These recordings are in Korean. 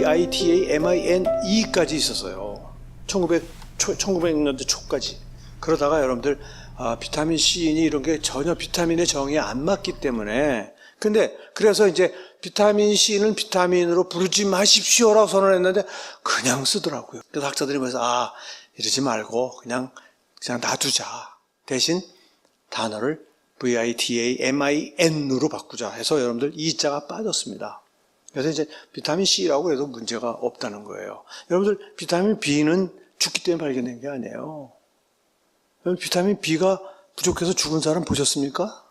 VITAMINE까지 있었어요. 1900년대 초까지. 그러다가 여러분들 비타민 C니 이런 게 전혀 비타민의 정의에 안 맞기 때문에, 근데 그래서 이제 비타민 C는 비타민으로 부르지 마십시오라고 선언했는데 그냥 쓰더라고요. 그래서 학자들이 그래서 이러지 말고 그냥 놔두자. 대신 단어를 VITAMIN으로 바꾸자 해서 여러분들 E자가 빠졌습니다. 그래서 이제 비타민 C라고 해도 문제가 없다는 거예요. 여러분들 비타민 B는 죽기 때문에 발견된 게 아니에요. 여러분 비타민 B가 부족해서 죽은 사람 보셨습니까?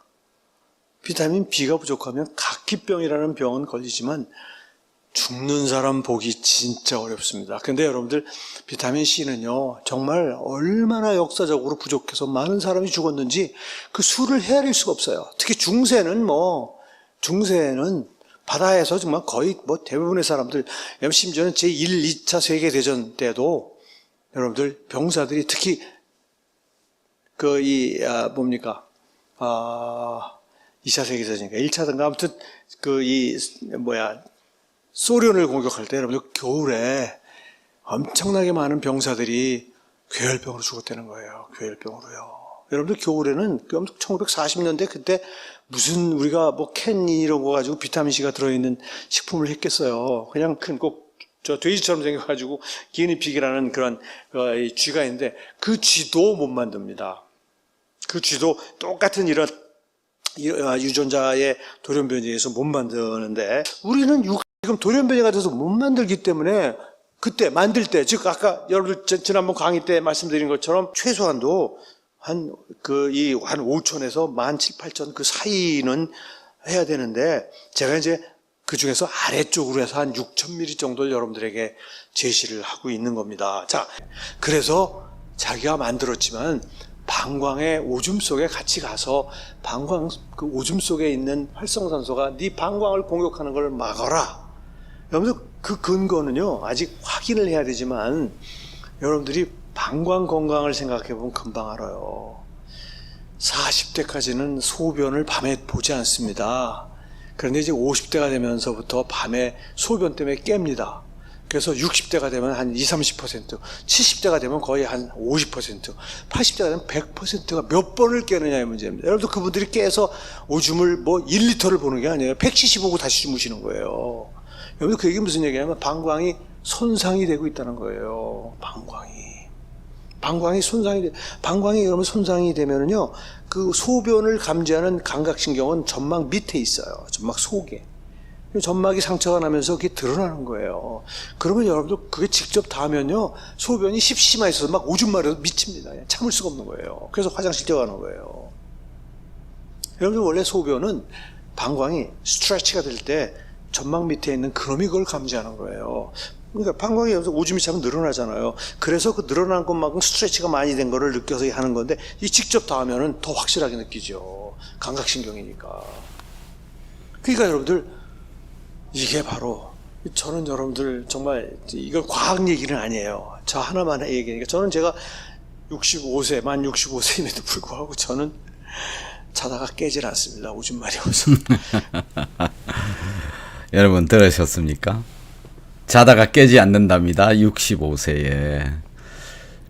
비타민 B가 부족하면 각기병이라는 병은 걸리지만 죽는 사람 보기 진짜 어렵습니다. 근데 여러분들 비타민 C는요 정말 얼마나 역사적으로 부족해서 많은 사람이 죽었는지 그 수를 헤아릴 수가 없어요. 특히 중세는 바다에서 정말 거의 대부분의 사람들, 심지어는 제1, 2차 세계대전 때도 여러분들 병사들이 특히 2차 세계대전인가 1차든가 아무튼 소련을 공격할 때 여러분들 겨울에 엄청나게 많은 병사들이 괴혈병으로 죽었다는 거예요. 괴혈병으로요. 여러분들 겨울에는 1940년대 그때 무슨 우리가 캔 이런 거 가지고 비타민 C가 들어있는 식품을 했겠어요. 그냥 저 돼지처럼 생겨가지고 기니픽이라는 그런 쥐가 있는데 그 쥐도 못 만듭니다. 그 쥐도 똑같은 이런 유전자의 돌연변이에 의해서 못 만드는데 우리는 지금 돌연변이가 돼서 못 만들기 때문에 그때 만들 때, 즉 아까 여러분들 지난번 강의 때 말씀드린 것처럼 최소한도 한 5천에서 17,000 그 사이는 해야 되는데 제가 이제 그 중에서 아래쪽으로 해서 한 6,000ml 정도를 여러분들에게 제시를 하고 있는 겁니다. 자, 그래서 자기가 만들었지만 방광의 오줌 속에 같이 가서 그 오줌 속에 있는 활성산소가 네 방광을 공격하는 걸 막아라. 여러분들 그 근거는요 아직 확인을 해야 되지만 여러분들이 방광 건강을 생각해 보면 금방 알아요. 40대까지는 소변을 밤에 보지 않습니다. 그런데 이제 50대가 되면서부터 밤에 소변 때문에 깹니다. 그래서 60대가 되면 한 20-30%, 70대가 되면 거의 한 50%, 80대가 되면 100%가 몇 번을 깨느냐의 문제입니다. 여러분들 그분들이 깨서 오줌을 1리터를 보는 게 아니에요. 100cc 보고 다시 주무시는 거예요. 여러분들 그 얘기 무슨 얘기냐면 방광이 손상이 되고 있다는 거예요. 방광이 여러분 손상이 되면은요, 그 소변을 감지하는 감각신경은 점막 밑에 있어요. 점막 속에. 점막이 상처가 나면서 그게 드러나는 거예요. 그러면 여러분들 그게 직접 닿으면요, 소변이 십시만 있어서 막 오줌 마려서 미칩니다. 참을 수가 없는 거예요. 그래서 화장실 뛰어가는 거예요. 여러분들 원래 소변은 방광이 스트레치가 될 때 점막 밑에 있는 그놈이 그걸 감지하는 거예요. 그러니까 방광이 여기서 오줌이 차면 늘어나잖아요. 그래서 그 늘어난 것만큼 스트레치가 많이 된 거를 느껴서 하는 건데 이 직접 닿으면 더 확실하게 느끼죠. 감각신경이니까. 그러니까 여러분들 이게 바로 저는 여러분들 정말 이걸 과학 얘기는 아니에요. 저 하나만의 얘기니까 저는 제가 65세, 만 65세임에도 불구하고 저는 자다가 깨질 않습니다. 오줌 마려워서. 여러분 들으셨습니까? 자다가 깨지 않는답니다. 65세에.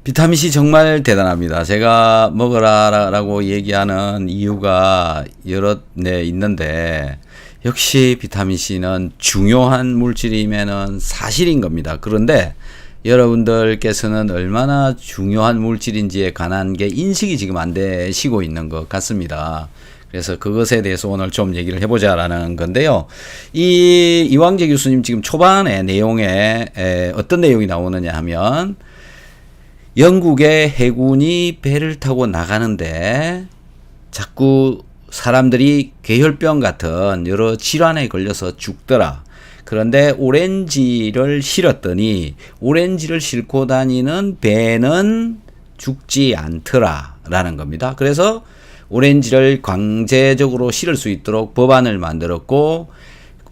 비타민C 정말 대단합니다. 제가 먹으라라고 얘기하는 이유가 여러 있는데 역시 비타민C는 중요한 물질이면은 사실인 겁니다. 그런데 여러분들께서는 얼마나 중요한 물질인지에 관한 게 인식이 지금 안 되시고 있는 것 같습니다. 그래서 그것에 대해서 오늘 좀 얘기를 해보자라는 건데요. 이왕재 교수님 지금 초반에 내용에 어떤 내용이 나오느냐 하면 영국의 해군이 배를 타고 나가는데 자꾸 사람들이 괴혈병 같은 여러 질환에 걸려서 죽더라. 그런데 오렌지를 실었더니 오렌지를 싣고 다니는 배는 죽지 않더라라는 겁니다. 그래서 오렌지를 강제적으로 실을 수 있도록 법안을 만들었고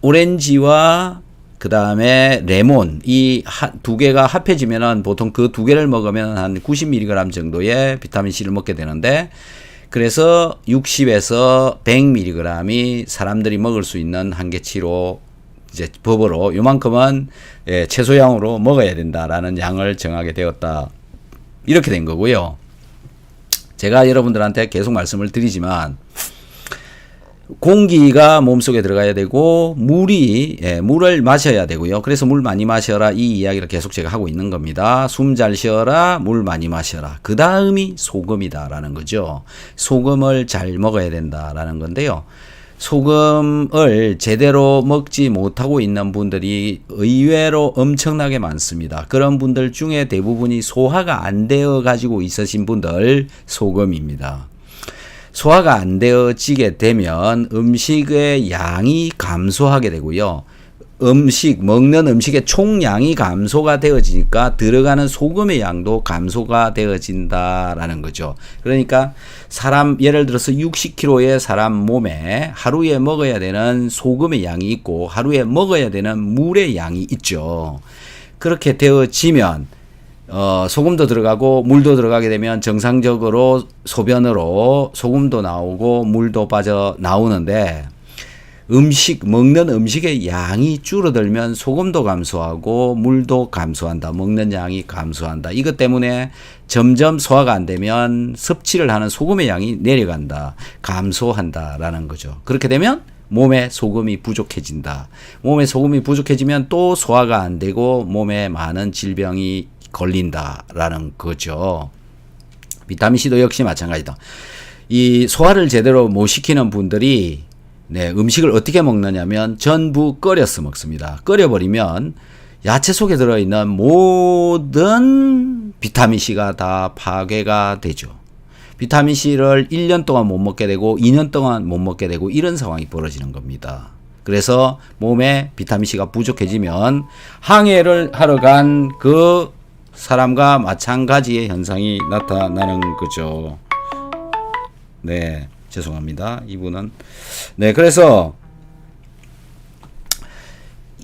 오렌지와 그 다음에 레몬 이 두 개가 합해지면은 보통 그 두 개를 먹으면 한 90mg 정도의 비타민C를 먹게 되는데 그래서 60에서 100mg이 사람들이 먹을 수 있는 한계치로 이제 법으로 요만큼은 최소량으로 먹어야 된다라는 양을 정하게 되었다. 이렇게 된 거고요. 제가 여러분들한테 계속 말씀을 드리지만 공기가 몸속에 들어가야 되고 물을 마셔야 되고요. 그래서 물 많이 마셔라 이 이야기를 계속 제가 하고 있는 겁니다. 숨 잘 쉬어라, 물 많이 마셔라. 그 다음이 소금이다라는 거죠. 소금을 잘 먹어야 된다라는 건데요. 소금을 제대로 먹지 못하고 있는 분들이 의외로 엄청나게 많습니다. 그런 분들 중에 대부분이 소화가 안 되어 가지고 있으신 분들 소금입니다. 소화가 안 되어지게 되면 음식의 양이 감소하게 되고요. 먹는 음식의 총량이 감소가 되어지니까 들어가는 소금의 양도 감소가 되어진다라는 거죠. 그러니까 예를 들어서 60kg의 사람 몸에 하루에 먹어야 되는 소금의 양이 있고 하루에 먹어야 되는 물의 양이 있죠. 그렇게 되어지면 소금도 들어가고 물도 들어가게 되면 정상적으로 소변으로 소금도 나오고 물도 빠져 나오는데 먹는 음식의 양이 줄어들면 소금도 감소하고 물도 감소한다. 먹는 양이 감소한다. 이것 때문에 점점 소화가 안 되면 섭취를 하는 소금의 양이 내려간다. 감소한다라는 거죠. 그렇게 되면 몸에 소금이 부족해진다. 몸에 소금이 부족해지면 또 소화가 안 되고 몸에 많은 질병이 걸린다라는 거죠. 비타민C도 역시 마찬가지다. 이 소화를 제대로 못 시키는 분들이 음식을 어떻게 먹느냐면 전부 끓여서 먹습니다. 끓여버리면 야채 속에 들어있는 모든 비타민C가 다 파괴가 되죠. 비타민C를 1년 동안 못 먹게 되고 2년 동안 못 먹게 되고 이런 상황이 벌어지는 겁니다. 그래서 몸에 비타민C가 부족해지면 항해를 하러 간 그 사람과 마찬가지의 현상이 나타나는 거죠. 네, 죄송합니다. 이분은. 네, 그래서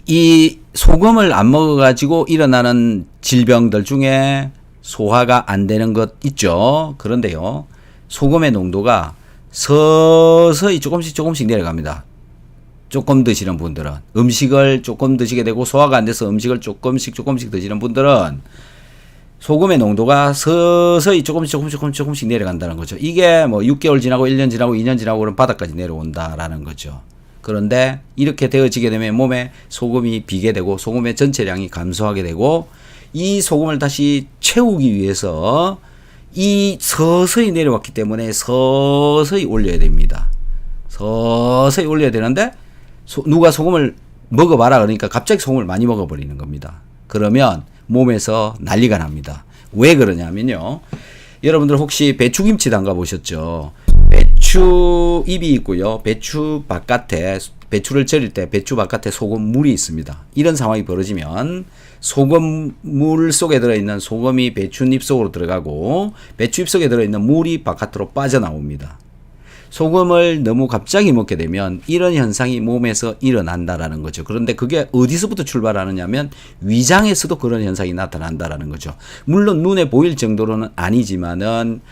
이 소금을 안 먹어가지고 일어나는 질병들 중에 소화가 안 되는 것 있죠. 그런데요, 소금의 농도가 서서히 조금씩 내려갑니다. 조금 드시는 분들은 음식을 조금 드시게 되고 소화가 안 돼서 음식을 조금씩 드시는 분들은 소금의 농도가 서서히 조금씩 내려간다는 거죠. 이게 뭐 6개월 지나고 1년 지나고 2년 지나고 그런 바닥까지 내려온다라는 거죠. 그런데 이렇게 되어지게 되면 몸에 소금이 비게 되고 소금의 전체량이 감소하게 되고 이 소금을 다시 채우기 위해서 이 서서히 내려왔기 때문에 서서히 올려야 됩니다. 서서히 올려야 되는데 누가 소금을 먹어봐라 그러니까 갑자기 소금을 많이 먹어버리는 겁니다. 그러면 몸에서 난리가 납니다. 왜 그러냐면요. 여러분들 혹시 배추김치 담가 보셨죠? 배추 잎이 있고요. 배추 바깥에 배추를 절일 때 배추 바깥에 소금물이 있습니다. 이런 상황이 벌어지면 소금물 속에 들어있는 소금이 배추잎 속으로 들어가고 배추잎 속에 들어있는 물이 바깥으로 빠져나옵니다. 소금을 너무 갑자기 먹게 되면 이런 현상이 몸에서 일어난다라는 거죠. 그런데 그게 어디서부터 출발하느냐면 위장에서도 그런 현상이 나타난다라는 거죠. 물론 눈에 보일 정도로는 아니지만은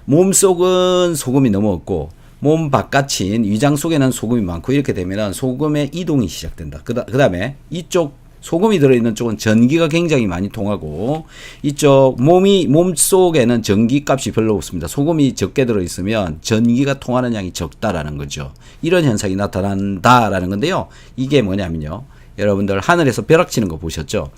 몸속은 소금이 너무 없고 몸 바깥인 위장 속에는 소금이 많고 이렇게 되면 소금의 이동이 시작된다. 그 다음에 이쪽 소금이 들어있는 쪽은 전기가 굉장히 많이 통하고 이쪽 몸 속에는 전기 값이 별로 없습니다. 소금이 적게 들어있으면 전기가 통하는 양이 적다라는 거죠. 이런 현상이 나타난다라는 건데요. 이게 뭐냐면요. 여러분들 하늘에서 벼락 치는 거 보셨죠?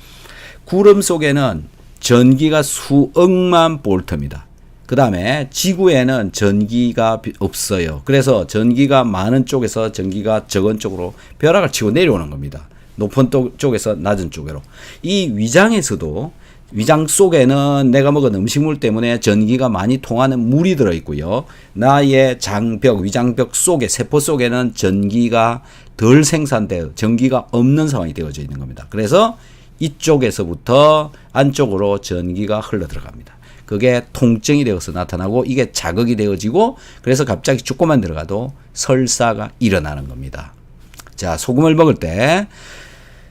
구름 속에는 전기가 수억만 볼트입니다. 그 다음에 지구에는 전기가 없어요. 그래서 전기가 많은 쪽에서 전기가 적은 쪽으로 벼락을 치고 내려오는 겁니다. 높은 쪽에서 낮은 쪽으로. 이 위장에서도 위장 속에는 내가 먹은 음식물 때문에 전기가 많이 통하는 물이 들어있고요. 나의 위장벽 속에 세포 속에는 전기가 덜 생산되어 전기가 없는 상황이 되어져 있는 겁니다. 그래서 이쪽에서부터 안쪽으로 전기가 흘러 들어갑니다. 그게 통증이 되어서 나타나고 이게 자극이 되어지고 그래서 갑자기 조금만 들어가도 설사가 일어나는 겁니다. 자, 소금을 먹을 때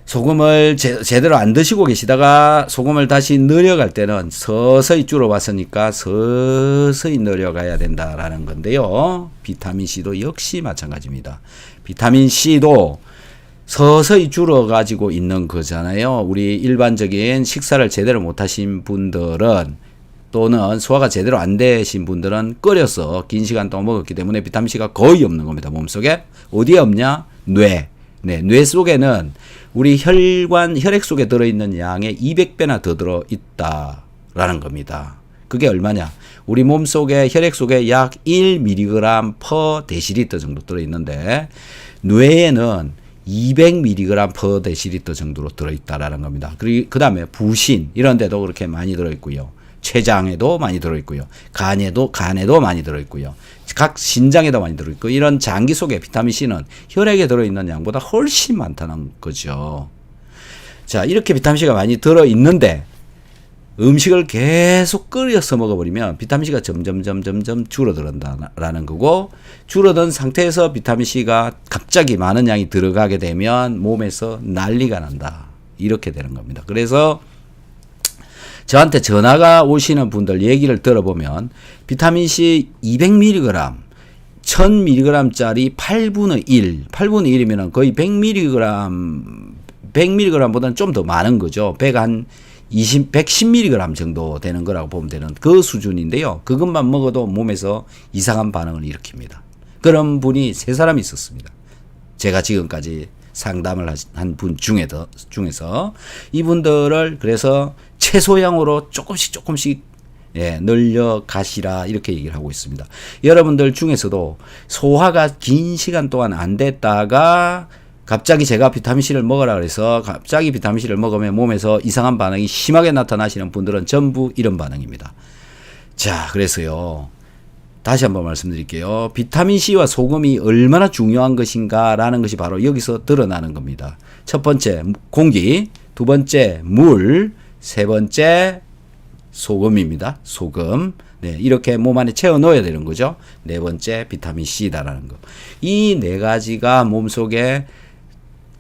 소금을 제대로 안 드시고 계시다가 소금을 다시 늘려갈 때는 서서히 줄어왔으니까 서서히 늘려가야 된다라는 건데요. 비타민C도 역시 마찬가지입니다. 비타민C도 서서히 줄어가지고 있는 거잖아요. 우리 일반적인 식사를 제대로 못하신 분들은 또는 소화가 제대로 안 되신 분들은 끓여서 긴 시간 동안 먹었기 때문에 비타민C가 거의 없는 겁니다. 몸속에. 어디에 없냐? 뇌. 네, 뇌 속에는 우리 혈액 속에 들어있는 양의 200배나 더 들어있다라는 겁니다. 그게 얼마냐? 우리 몸 속에, 혈액 속에 약 1mg per 데시리터 정도 들어있는데, 뇌에는 200mg per 데시리터 정도로 들어있다라는 겁니다. 그리고 그 다음에 부신, 이런 데도 그렇게 많이 들어있고요. 췌장에도 많이 들어있고요. 간에도 많이 들어있고요. 각 신장에도 많이 들어있고, 이런 장기 속에 비타민C는 혈액에 들어있는 양보다 훨씬 많다는 거죠. 자, 이렇게 비타민C가 많이 들어있는데, 음식을 계속 끓여서 먹어버리면 비타민C가 점점 줄어든다라는 거고, 줄어든 상태에서 비타민C가 갑자기 많은 양이 들어가게 되면 몸에서 난리가 난다. 이렇게 되는 겁니다. 그래서 저한테 전화가 오시는 분들 얘기를 들어보면 비타민C 200mg, 1000mg짜리 8분의 1이면 거의 100mg보다는 좀 더 많은 거죠. 110mg 정도 되는 거라고 보면 되는 그 수준인데요. 그것만 먹어도 몸에서 이상한 반응을 일으킵니다. 그런 분이 3사람이 있었습니다. 제가 지금까지 상담을 한 분 중에서 이분들을 그래서 최소량으로 조금씩 늘려 가시라 이렇게 얘기를 하고 있습니다. 여러분들 중에서도 소화가 긴 시간 동안 안 됐다가 갑자기 제가 비타민C를 먹으라 그래서 갑자기 비타민C를 먹으면 몸에서 이상한 반응이 심하게 나타나시는 분들은 전부 이런 반응입니다. 자, 그래서요. 다시 한번 말씀드릴게요. 비타민C와 소금이 얼마나 중요한 것인가라는 것이 바로 여기서 드러나는 겁니다. 첫 번째, 공기. 두 번째, 물. 세 번째, 소금입니다. 소금. 네, 이렇게 몸 안에 채워 넣어야 되는 거죠. 네 번째, 비타민C다라는 거. 이 네 가지가 몸속에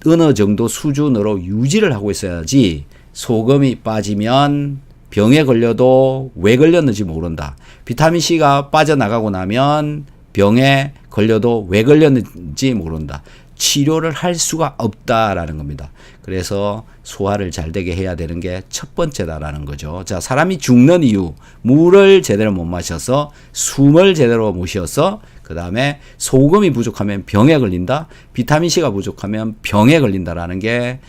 어느 정도 수준으로 유지를 하고 있어야지 소금이 빠지면 병에 걸려도 왜 걸렸는지 모른다. 비타민C가 빠져나가고 나면 병에 걸려도 왜 걸렸는지 모른다. 치료를 할 수가 없다라는 겁니다. 그래서 소화를 잘 되게 해야 되는 게 첫 번째다라는 거죠. 자, 사람이 죽는 이유, 물을 제대로 못 마셔서, 숨을 제대로 못 쉬어서, 그 다음에 소금이 부족하면 병에 걸린다, 비타민C가 부족하면 병에 걸린다라는 게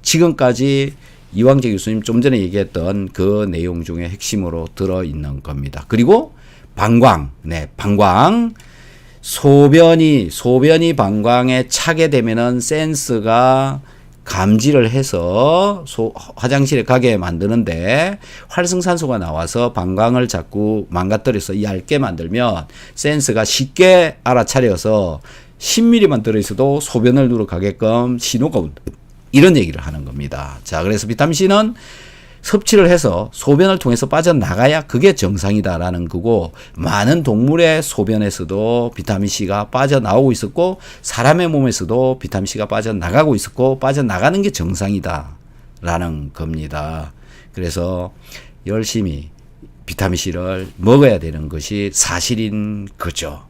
지금까지 이광재 교수님 좀 전에 얘기했던 그 내용 중에 핵심으로 들어있는 겁니다. 그리고 방광, 방광. 소변이 방광에 차게 되면은 센스가 감지를 해서 화장실에 가게 만드는데 활성산소가 나와서 방광을 자꾸 망가뜨려서 얇게 만들면 센스가 쉽게 알아차려서 10mm만 들어있어도 소변을 누러 가게끔 신호가 온다. 이런 얘기를 하는 겁니다. 자, 그래서 비타민C는 섭취를 해서 소변을 통해서 빠져나가야 그게 정상이다라는 거고, 많은 동물의 소변에서도 비타민C가 빠져나오고 있었고, 사람의 몸에서도 비타민C가 빠져나가고 있었고, 빠져나가는 게 정상이다라는 겁니다. 그래서 열심히 비타민C를 먹어야 되는 것이 사실인 거죠.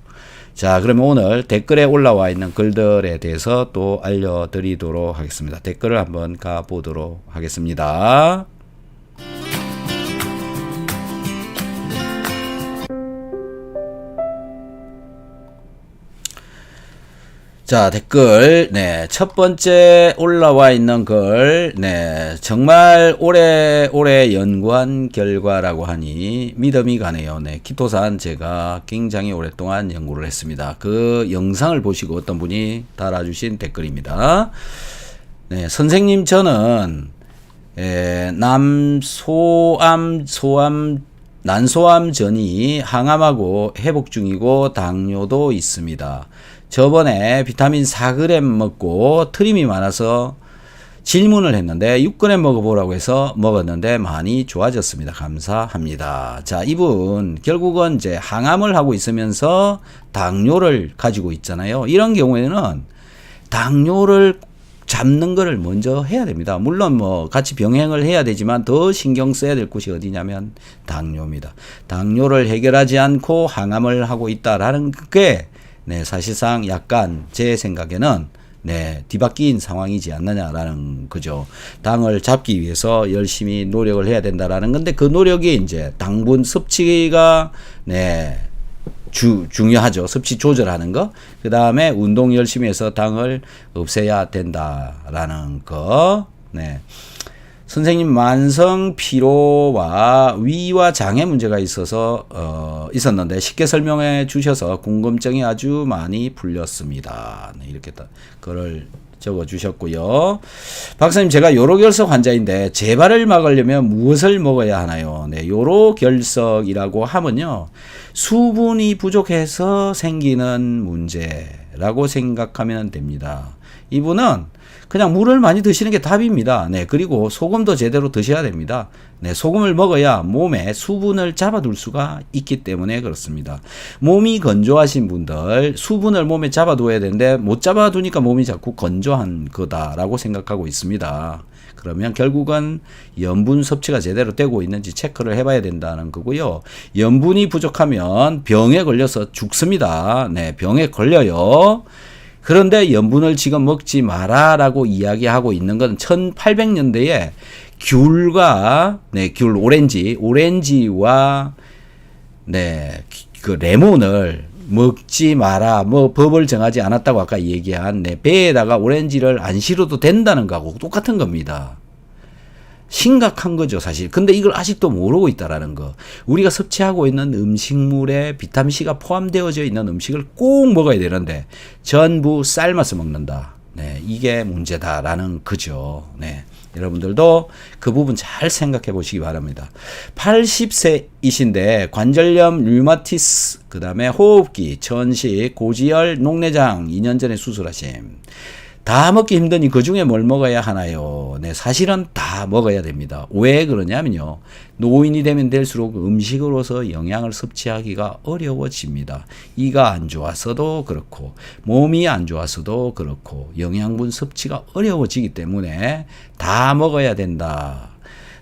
자, 그러면 오늘 댓글에 올라와 있는 글들에 대해서 또 알려드리도록 하겠습니다. 댓글을 한번 가보도록 하겠습니다. 자, 댓글. 첫 번째 올라와 있는 글. 정말 오래 연구한 결과라고 하니 믿음이 가네요. 키토산 제가 굉장히 오랫동안 연구를 했습니다. 그 영상을 보시고 어떤 분이 달아주신 댓글입니다. 선생님, 저는 난소암 전이 항암하고 회복 중이고 당뇨도 있습니다. 저번에 비타민 4g 먹고 트림이 많아서 질문을 했는데 6g 먹어보라고 해서 먹었는데 많이 좋아졌습니다. 감사합니다. 자, 이분 결국은 이제 항암을 하고 있으면서 당뇨를 가지고 있잖아요. 이런 경우에는 당뇨를 잡는 거를 먼저 해야 됩니다. 물론 뭐 같이 병행을 해야 되지만 더 신경 써야 될 곳이 어디냐면 당뇨입니다. 당뇨를 해결하지 않고 항암을 하고 있다라는 게 사실상 약간 제 생각에는 뒤바뀐 상황이지 않느냐라는 거죠. 당을 잡기 위해서 열심히 노력을 해야 된다라는 건데 그 노력이 이제 당분 섭취가 중요하죠. 섭취 조절하는 거. 그 다음에 운동 열심히 해서 당을 없애야 된다라는 거. 선생님, 만성 피로와 위와 장애 문제가 있었는데 쉽게 설명해 주셔서 궁금증이 아주 많이 풀렸습니다. 이렇게 글을 적어 주셨고요. 박사님, 제가 요로결석 환자인데 재발을 막으려면 무엇을 먹어야 하나요? 요로결석이라고 하면요, 수분이 부족해서 생기는 문제라고 생각하면 됩니다. 이분은 그냥 물을 많이 드시는 게 답입니다. 그리고 소금도 제대로 드셔야 됩니다. 소금을 먹어야 몸에 수분을 잡아둘 수가 있기 때문에 그렇습니다. 몸이 건조하신 분들 수분을 몸에 잡아둬야 되는데 못 잡아두니까 몸이 자꾸 건조한 거다라고 생각하고 있습니다. 그러면 결국은 염분 섭취가 제대로 되고 있는지 체크를 해봐야 된다는 거고요. 염분이 부족하면 병에 걸려서 죽습니다. 병에 걸려요. 그런데 염분을 지금 먹지 마라라고 이야기하고 있는 건 1800년대에 귤과 귤 오렌지와 그 레몬을 먹지 마라, 법을 정하지 않았다고 아까 얘기한 배에다가 오렌지를 안 실어도 된다는 거하고 똑같은 겁니다. 심각한 거죠, 사실. 근데 이걸 아직도 모르고 있다라는 거. 우리가 섭취하고 있는 음식물에 비타민C가 포함되어져 있는 음식을 꼭 먹어야 되는데 전부 삶아서 먹는다. 이게 문제다라는 거죠. 여러분들도 그 부분 잘 생각해 보시기 바랍니다. 80세이신데 관절염, 류마티스, 그 다음에 호흡기, 천식, 고지혈, 녹내장 2년 전에 수술하심. 다 먹기 힘드니 그 중에 뭘 먹어야 하나요? 사실은 다 먹어야 됩니다. 왜 그러냐면요, 노인이 되면 될수록 음식으로서 영양을 섭취하기가 어려워집니다. 이가 안 좋아서도 그렇고 몸이 안 좋아서도 그렇고 영양분 섭취가 어려워지기 때문에 다 먹어야 된다.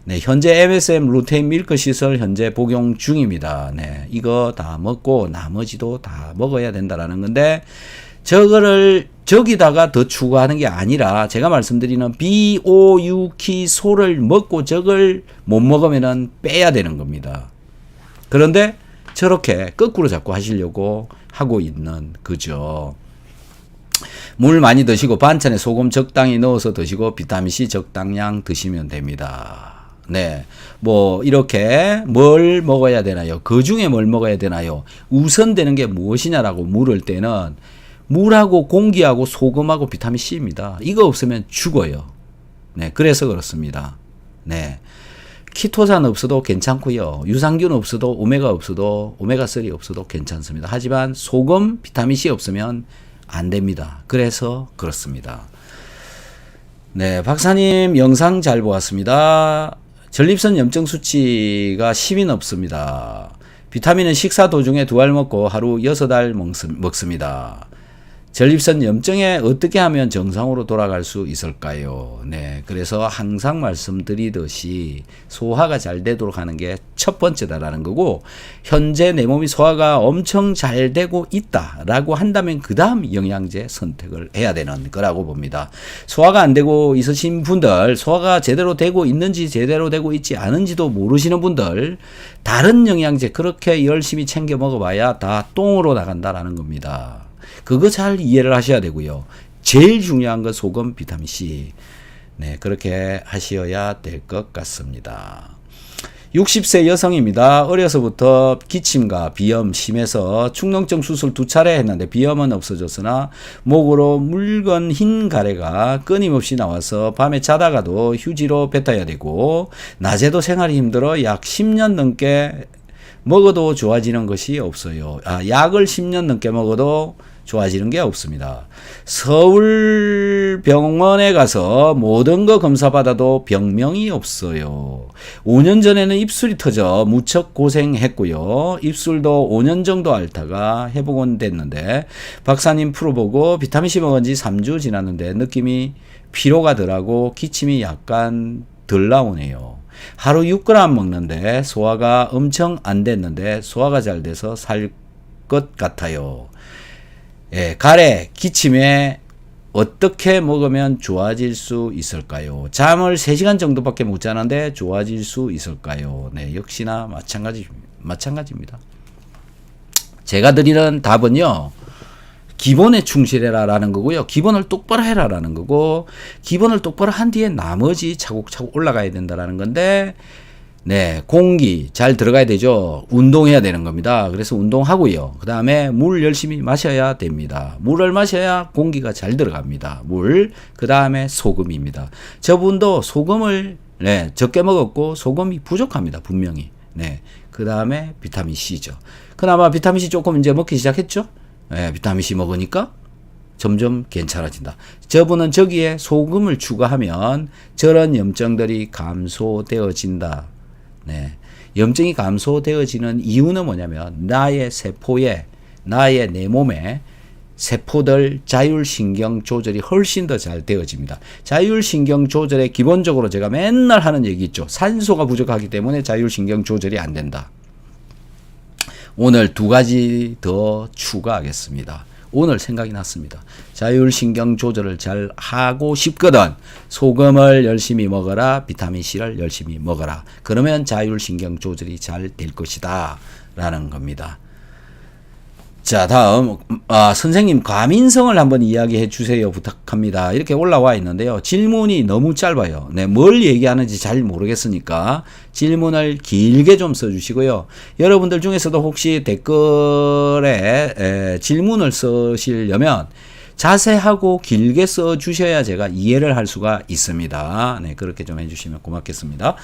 현재 MSM 루테인 밀크 시설 현재 복용 중입니다. 이거 다 먹고 나머지도 다 먹어야 된다라는 건데, 저기다가 더 추가하는 게 아니라 제가 말씀드리는 비오유키소를 먹고 저걸 못 먹으면은 빼야 되는 겁니다. 그런데 저렇게 거꾸로 자꾸 하시려고 하고 있는 거죠. 물 많이 드시고 반찬에 소금 적당히 넣어서 드시고 비타민C 적당량 드시면 됩니다. 이렇게 뭘 먹어야 되나요? 그 중에 뭘 먹어야 되나요? 우선되는 게 무엇이냐라고 물을 때는 물하고 공기하고 소금하고 비타민C입니다. 이거 없으면 죽어요. 그래서 그렇습니다. 키토산 없어도 괜찮고요. 유산균 없어도 오메가3 없어도 괜찮습니다. 하지만 소금, 비타민C 없으면 안 됩니다. 그래서 그렇습니다. 박사님 영상 잘 보았습니다. 전립선 염증 수치가 10이 넘습니다. 비타민은 식사 도중에 2알 먹고 하루 6알 먹습니다. 전립선 염증에 어떻게 하면 정상으로 돌아갈 수 있을까요? 그래서 항상 말씀드리듯이 소화가 잘 되도록 하는 게 첫 번째다라는 거고, 현재 내 몸이 소화가 엄청 잘 되고 있다라고 한다면 그 다음 영양제 선택을 해야 되는 거라고 봅니다. 소화가 안 되고 있으신 분들, 소화가 제대로 되고 있는지 제대로 되고 있지 않은지도 모르시는 분들, 다른 영양제 그렇게 열심히 챙겨 먹어봐야 다 똥으로 나간다라는 겁니다. 그거 잘 이해를 하셔야 되고요. 제일 중요한 건 소금, 비타민C. 그렇게 하셔야 될 것 같습니다. 60세 여성입니다. 어려서부터 기침과 비염 심해서 축농증 수술 2차례 했는데 비염은 없어졌으나 목으로 묽은 흰 가래가 끊임없이 나와서 밤에 자다가도 휴지로 뱉어야 되고 낮에도 생활이 힘들어 약 10년 넘게 먹어도 좋아지는 것이 없어요. 약을 10년 넘게 먹어도 좋아지는 게 없습니다. 서울 병원에 가서 모든 거 검사받아도 병명이 없어요. 5년 전에는 입술이 터져 무척 고생했고요. 입술도 5년 정도 앓다가 회복은 됐는데 박사님 프로 보고 비타민C 먹은 지 3주 지났는데 느낌이 피로가 덜하고 기침이 약간 덜 나오네요. 하루 6g 먹는데 소화가 엄청 안 됐는데 소화가 잘 돼서 살 것 같아요. 가래, 기침에 어떻게 먹으면 좋아질 수 있을까요? 잠을 3시간 정도밖에 못 자는데 좋아질 수 있을까요? 네, 역시나 마찬가지입니다. 제가 드리는 답은요, 기본에 충실해라라는 거고요. 기본을 똑바로 해라라는 거고, 기본을 똑바로 한 뒤에 나머지 차곡차곡 올라가야 된다라는 건데, 네, 공기 잘 들어가야 되죠. 운동해야 되는 겁니다. 그래서 운동하고요. 그 다음에 물 열심히 마셔야 됩니다. 물을 마셔야 공기가 잘 들어갑니다. 물, 그 다음에 소금입니다. 저분도 소금을 네, 적게 먹었고 소금이 부족합니다. 분명히. 네, 그 다음에 비타민 C죠. 그나마 비타민 C 조금 이제 먹기 시작했죠. 네, 비타민 C 먹으니까 점점 괜찮아진다. 저분은 저기에 소금을 추가하면 저런 염증들이 감소되어진다. 네. 염증이 감소되어지는 이유는 뭐냐면 나의 세포에, 나의 내 몸에 세포들 자율신경 조절이 훨씬 더 잘 되어집니다. 자율신경 조절에 기본적으로 제가 맨날 하는 얘기 있죠. 산소가 부족하기 때문에 자율신경 조절이 안 된다. 오늘 2가지 더 추가하겠습니다. 오늘 생각이 났습니다. 자율신경 조절을 잘 하고 싶거든. 소금을 열심히 먹어라. 비타민C를 열심히 먹어라. 그러면 자율신경 조절이 잘 될 것이다. 라는 겁니다. 자, 다음 선생님 과민성을 한번 이야기해 주세요 부탁합니다. 이렇게 올라와 있는데요. 질문이 너무 짧아요. 네, 뭘 얘기하는지 잘 모르겠으니까 질문을 길게 좀 써주시고요. 여러분들 중에서도 혹시 댓글에 질문을 쓰시려면 자세하고 길게 써주셔야 제가 이해를 할 수가 있습니다. 네, 그렇게 좀 해주시면 고맙겠습니다.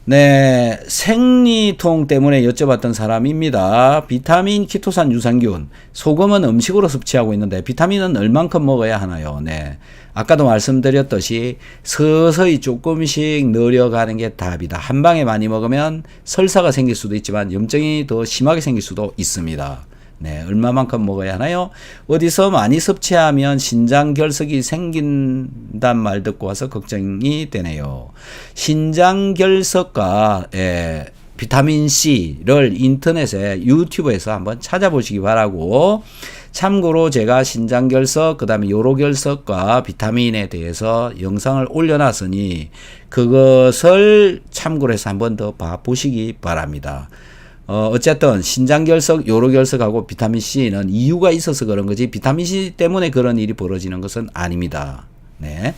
네, 생리통 때문에 여쭤봤던 사람입니다. 비타민, 키토산, 유산균, 소금은 음식으로 섭취하고 있는데 비타민은 얼만큼 먹어야 하나요? 네, 아까도 말씀드렸듯이 서서히 조금씩 늘려가는 게 답이다. 한 방에 많이 먹으면 설사가 생길 수도 있지만 염증이 더 심하게 생길 수도 있습니다. 네, 얼마만큼 먹어야 하나요? 어디서 많이 섭취하면 신장결석이 생긴단 말 듣고 와서 걱정이 되네요. 신장결석과 비타민C를 인터넷에 유튜브에서 한번 찾아보시기 바라고, 참고로 제가 신장결석, 그 다음에 요로결석과 비타민에 대해서 영상을 올려놨으니 그것을 참고로 해서 한번 더 봐보시기 바랍니다. 어쨌든 신장결석, 요로결석하고 비타민C는 이유가 있어서 그런 거지 비타민C 때문에 그런 일이 벌어지는 것은 아닙니다. 네.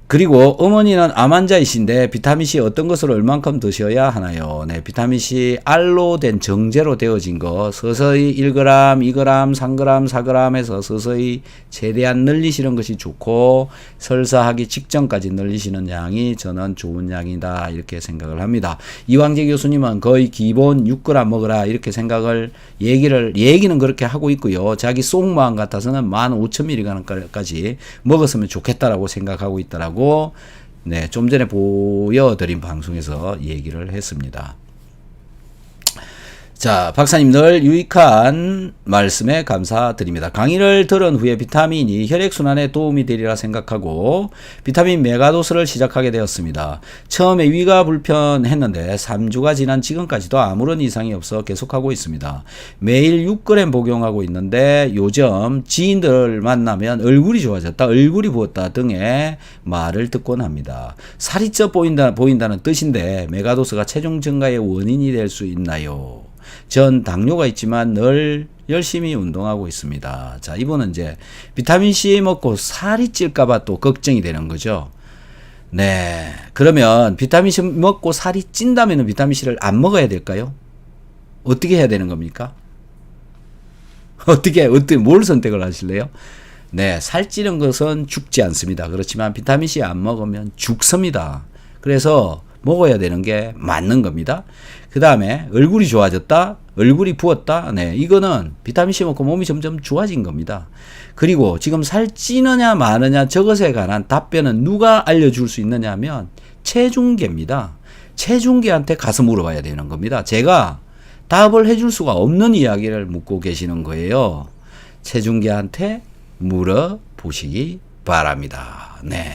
그리고 어머니는 암 환자이신데 비타민C 어떤 것을 얼만큼 드셔야 하나요? 네, 비타민C 알로 된 정제로 되어진 거 서서히 1g, 2g, 3g, 4g에서 서서히 최대한 늘리시는 것이 좋고 설사하기 직전까지 늘리시는 양이 저는 좋은 양이다 이렇게 생각을 합니다. 이광재 교수님은 거의 기본 6g 먹으라 이렇게 생각을 얘기는 그렇게 하고 있고요. 자기 속마음 같아서는 15,000mg까지 먹었으면 좋겠다라고 생각하고 있더라고. 네, 좀 전에 보여드린 방송에서 얘기를 했습니다. 자, 박사님 늘 유익한 말씀에 감사드립니다. 강의를 들은 후에 비타민이 혈액순환에 도움이 되리라 생각하고 비타민 메가도스를 시작하게 되었습니다. 처음에 위가 불편했는데 3주가 지난 지금까지도 아무런 이상이 없어 계속하고 있습니다. 매일 6g 복용하고 있는데 요즘 지인들 만나면 얼굴이 좋아졌다, 얼굴이 부었다 등의 말을 듣곤 합니다. 살이 쪄 보인다는 뜻인데 메가도스가 체중 증가의 원인이 될 수 있나요? 전 당뇨가 있지만 늘 열심히 운동하고 있습니다. 자, 이분은 이제 비타민C 먹고 살이 찔까봐 또 걱정이 되는 거죠. 네. 그러면 비타민C 먹고 살이 찐다면 비타민C를 안 먹어야 될까요? 어떻게 해야 되는 겁니까? 어떻게, 뭘 선택을 하실래요? 네. 살찌는 것은 죽지 않습니다. 그렇지만 비타민C 안 먹으면 죽습니다. 그래서 먹어야 되는 게 맞는 겁니다. 그 다음에 얼굴이 좋아졌다, 얼굴이 부었다. 네, 이거는 비타민C 먹고 몸이 점점 좋아진 겁니다. 그리고 지금 살찌느냐 마느냐 저것에 관한 답변은 누가 알려줄 수 있느냐 하면 체중계입니다. 체중계한테 가서 물어봐야 되는 겁니다. 제가 답을 해줄 수가 없는 이야기를 묻고 계시는 거예요. 체중계한테 물어보시기 바랍니다. 네.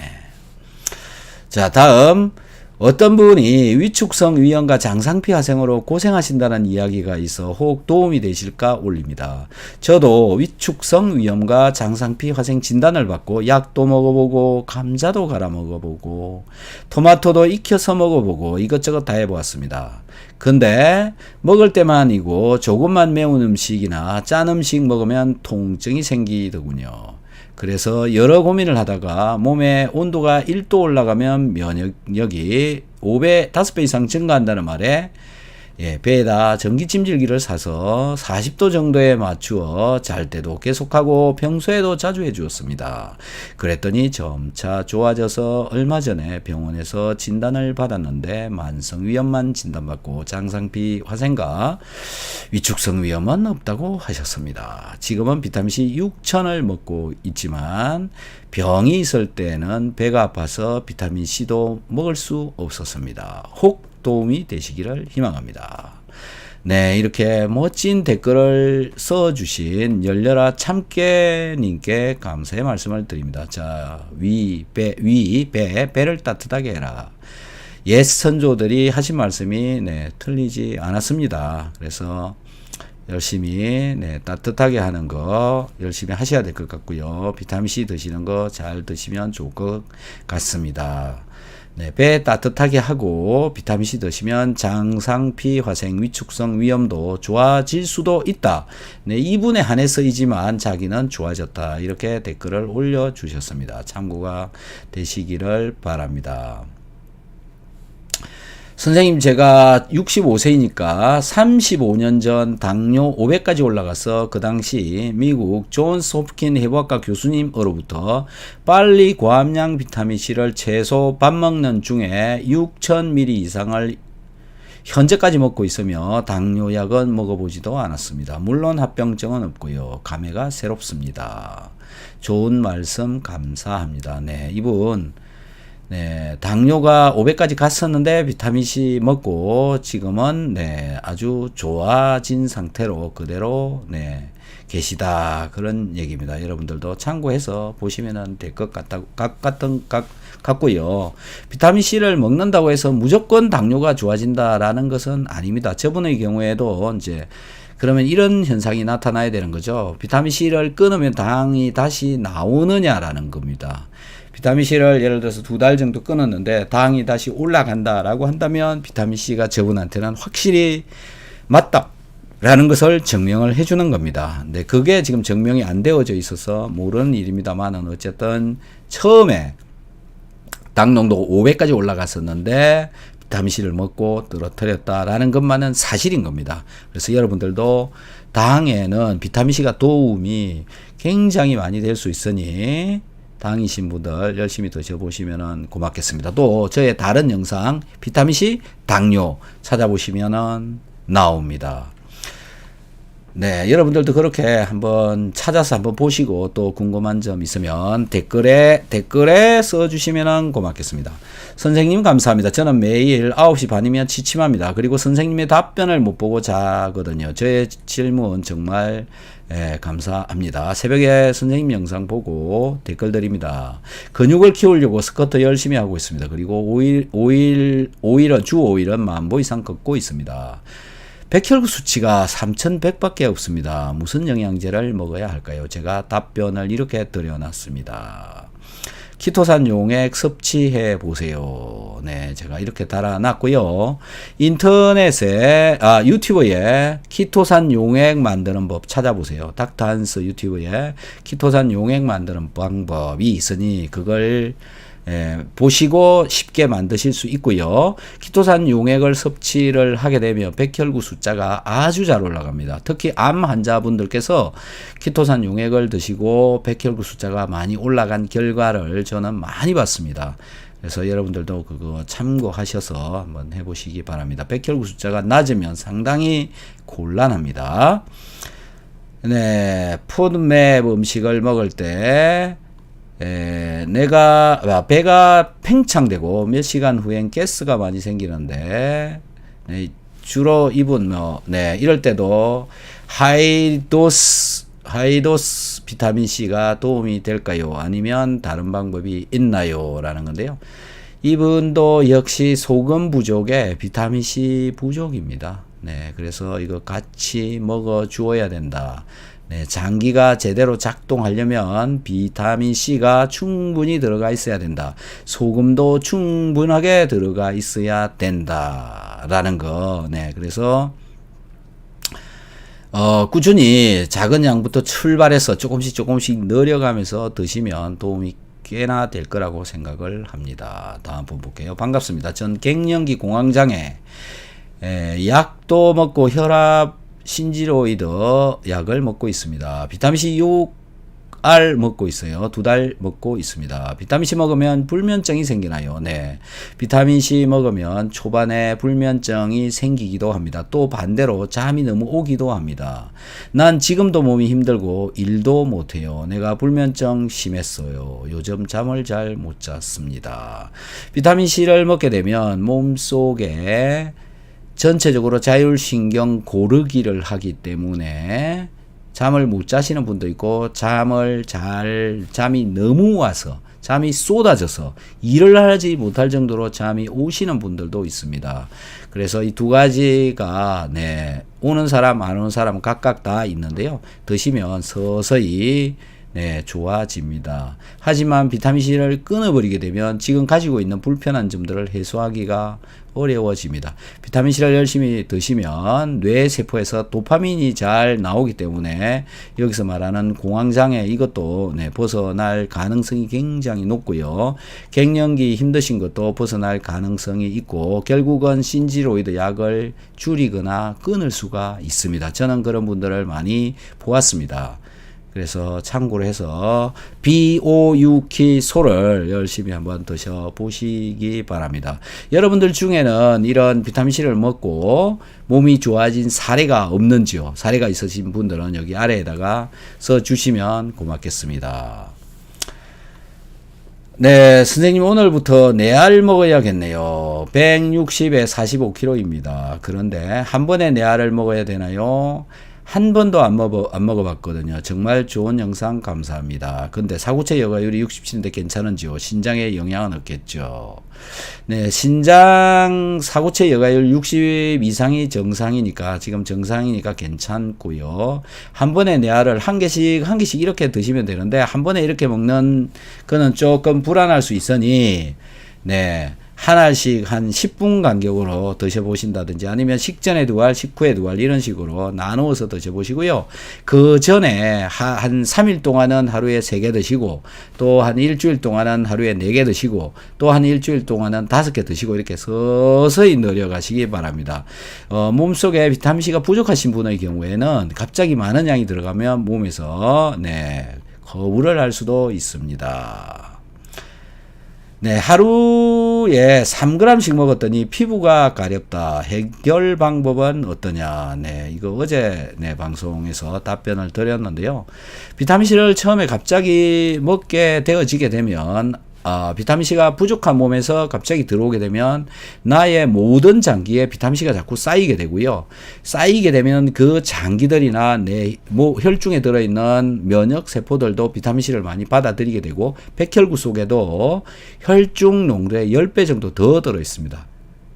자, 다음 어떤 분이 위축성 위염과 장상피 화생으로 고생하신다는 이야기가 있어 혹 도움이 되실까 올립니다. 저도 위축성 위염과 장상피 화생 진단을 받고 약도 먹어보고 감자도 갈아 먹어보고 토마토도 익혀서 먹어보고 이것저것 다 해보았습니다. 근데 먹을 때만이고 조금만 매운 음식이나 짠 음식 먹으면 통증이 생기더군요. 그래서 여러 고민을 하다가 몸의 온도가 1도 올라가면 면역력이 5배 이상 증가한다는 말에 배에다 전기찜질기를 사서 40도 정도에 맞추어 잘 때도 계속하고 평소에도 자주 해주었습니다. 그랬더니 점차 좋아져서 얼마 전에 병원에서 진단을 받았는데 만성위염만 진단받고 장상피 화생과 위축성 위염은 없다고 하셨습니다. 지금은 비타민C 6,000을 먹고 있지만 병이 있을 때는 배가 아파서 비타민C도 먹을 수 없었습니다. 혹 도움이 되시기를 희망합니다. 네, 이렇게 멋진 댓글을 써주신 열려라 참깨님께 감사의 말씀을 드립니다. 자, 배를 따뜻하게 해라. 옛 선조들이 하신 말씀이 틀리지 않았습니다. 그래서 열심히 따뜻하게 하는 거 열심히 하셔야 될 것 같고요. 비타민C 드시는 거 잘 드시면 좋을 것 같습니다. 배 따뜻하게 하고 비타민C 드시면 장상피 화생 위축성 위염도 좋아질 수도 있다. 이분에 한해서이지만 자기는 좋아졌다. 이렇게 댓글을 올려주셨습니다. 참고가 되시기를 바랍니다. 선생님, 제가 65세이니까 35년 전 당뇨 500까지 올라가서 그 당시 미국 존스 홉킨 해부학과 교수님으로부터 빨리 고함량 비타민C를 채소 밥 먹는 중에 6,000ml 이상을 현재까지 먹고 있으며 당뇨약은 먹어보지도 않았습니다. 물론 합병증은 없고요. 감회가 새롭습니다. 좋은 말씀 감사합니다. 네, 이분 당뇨가 500까지 갔었는데 비타민C 먹고 지금은 아주 좋아진 상태로 그대로 계시다. 그런 얘기입니다. 여러분들도 참고해서 보시면 될 것 같고요. 비타민C를 먹는다고 해서 무조건 당뇨가 좋아진다라는 것은 아닙니다. 저분의 경우에도 이제 그러면 이런 현상이 나타나야 되는 거죠. 비타민C를 끊으면 당이 다시 나오느냐라는 겁니다. 비타민C를 예를 들어서 2달 정도 끊었는데 당이 다시 올라간다라고 한다면 비타민C가 저분한테는 확실히 맞다라는 것을 증명을 해주는 겁니다. 근데 그게 지금 증명이 안 되어져 있어서 모르는 일입니다만은 어쨌든 처음에 당 농도가 500까지 올라갔었는데 비타민C를 먹고 떨어뜨렸다라는 것만은 사실인 겁니다. 그래서 여러분들도 당에는 비타민C가 도움이 굉장히 많이 될 수 있으니 당이신 분들 열심히 드셔보시면 고맙겠습니다. 또 저의 다른 영상 비타민C 당뇨 찾아보시면 나옵니다. 네, 여러분들도 그렇게 한번 찾아서 한번 보시고 또 궁금한 점 있으면 댓글에 써주시면 고맙겠습니다. 선생님 감사합니다. 저는 매일 9시 반이면 취침합니다. 그리고 선생님의 답변을 못 보고 자거든요. 저의 질문 정말 감사합니다. 새벽에 선생님 영상 보고 댓글 드립니다. 근육을 키우려고 스쿼트 열심히 하고 있습니다. 그리고 주 5일은 10,000보 이상 걷고 있습니다. 백혈구 수치가 3,100밖에 없습니다. 무슨 영양제를 먹어야 할까요? 제가 답변을 이렇게 드려놨습니다. 키토산 용액 섭취해 보세요. 네, 제가 이렇게 달아놨고요. 인터넷에 유튜브에 키토산 용액 만드는 법 찾아보세요. 닥터한스 유튜브에 키토산 용액 만드는 방법이 있으니 그걸 보시고 쉽게 만드실 수 있고요. 키토산 용액을 섭취를 하게 되면 백혈구 숫자가 아주 잘 올라갑니다. 특히 암 환자분들께서 키토산 용액을 드시고 백혈구 숫자가 많이 올라간 결과를 저는 많이 봤습니다. 그래서 여러분들도 그거 참고하셔서 한번 해보시기 바랍니다. 백혈구 숫자가 낮으면 상당히 곤란합니다. 네, 푸드맵 음식을 먹을 때 내가 배가 팽창되고 몇 시간 후엔 가스가 많이 생기는데 주로 이분 이럴 때도 하이도스 비타민 C가 도움이 될까요? 아니면 다른 방법이 있나요? 라는 건데요. 이분도 역시 소금 부족에 비타민C 부족입니다. 네, 그래서 이거 같이 먹어 주어야 된다. 네, 장기가 제대로 작동하려면 비타민C가 충분히 들어가 있어야 된다. 소금도 충분하게 들어가 있어야 된다라는 거. 네, 그래서 꾸준히 작은 양부터 출발해서 조금씩 늘려가면서 드시면 도움이 꽤나 될 거라고 생각을 합니다. 다음 분 볼게요. 반갑습니다. 전 갱년기 공황장애 약도 먹고 혈압 신지로이드 약을 먹고 있습니다. 비타민C 6알 먹고 있어요. 2달 먹고 있습니다. 비타민C 먹으면 불면증이 생기나요? 네. 비타민C 먹으면 초반에 불면증이 생기기도 합니다. 또 반대로 잠이 너무 오기도 합니다. 난 지금도 몸이 힘들고 일도 못해요. 내가 불면증 심했어요. 요즘 잠을 잘 못 잤습니다. 비타민C를 먹게 되면 몸속에 전체적으로 자율신경 고르기를 하기 때문에 잠을 못 자시는 분도 있고 잠이 너무 와서 잠이 쏟아져서 일을 하지 못할 정도로 잠이 오시는 분들도 있습니다. 그래서 이 두 가지가 오는 사람 안 오는 사람 각각 다 있는데요. 드시면 서서히 좋아집니다. 하지만 비타민C를 끊어버리게 되면 지금 가지고 있는 불편한 점들을 해소하기가 어려워집니다. 비타민C를 열심히 드시면 뇌세포에서 도파민이 잘 나오기 때문에 여기서 말하는 공황장애 이것도 벗어날 가능성이 굉장히 높고요. 갱년기 힘드신 것도 벗어날 가능성이 있고 결국은 신지로이드 약을 줄이거나 끊을 수가 있습니다. 저는 그런 분들을 많이 보았습니다. 그래서 참고로 해서 비오유키소를 열심히 한번 드셔보시기 바랍니다. 여러분들 중에는 이런 비타민C를 먹고 몸이 좋아진 사례가 없는지요? 사례가 있으신 분들은 여기 아래에다가 써주시면 고맙겠습니다. 네, 선생님 오늘부터 내알 먹어야겠네요. 160에 45kg입니다. 그런데 한 번에 내알을 먹어야 되나요? 한 번도 안 먹어봤거든요. 정말 좋은 영상 감사합니다. 근데 사구체 여과율이 67인데 괜찮은지요? 신장에 영향은 없겠죠? 네, 신장 사구체 여과율 60 이상이 정상이니까, 지금 정상이니까 괜찮고요. 한 번에 내알을 한 개씩 이렇게 드시면 되는데, 한 번에 이렇게 먹는 거는 조금 불안할 수 있으니, 하나씩 한 10분 간격으로 드셔보신다든지 아니면 식전에 2알, 식후에 2알 이런 식으로 나누어서 드셔보시고요. 그 전에 한 3일 동안은 하루에 3개 드시고 또 한 일주일 동안은 하루에 4개 드시고 또 한 일주일 동안은 5개 드시고 이렇게 서서히 늘려가시기 바랍니다. 몸속에 비타민C가 부족하신 분의 경우에는 갑자기 많은 양이 들어가면 몸에서 거부를 할 수도 있습니다. 하루에 3g씩 먹었더니 피부가 가렵다. 해결 방법은 어떠냐? 이거 어제 방송에서 답변을 드렸는데요. 비타민C를 처음에 갑자기 먹게 되어지게 되면 비타민C가 부족한 몸에서 갑자기 들어오게 되면 나의 모든 장기에 비타민C가 자꾸 쌓이게 되고요. 쌓이게 되면 그 장기들이나 내 혈중에 들어있는 면역 세포들도 비타민C를 많이 받아들이게 되고 백혈구 속에도 혈중 농도의 10배 정도 더 들어있습니다.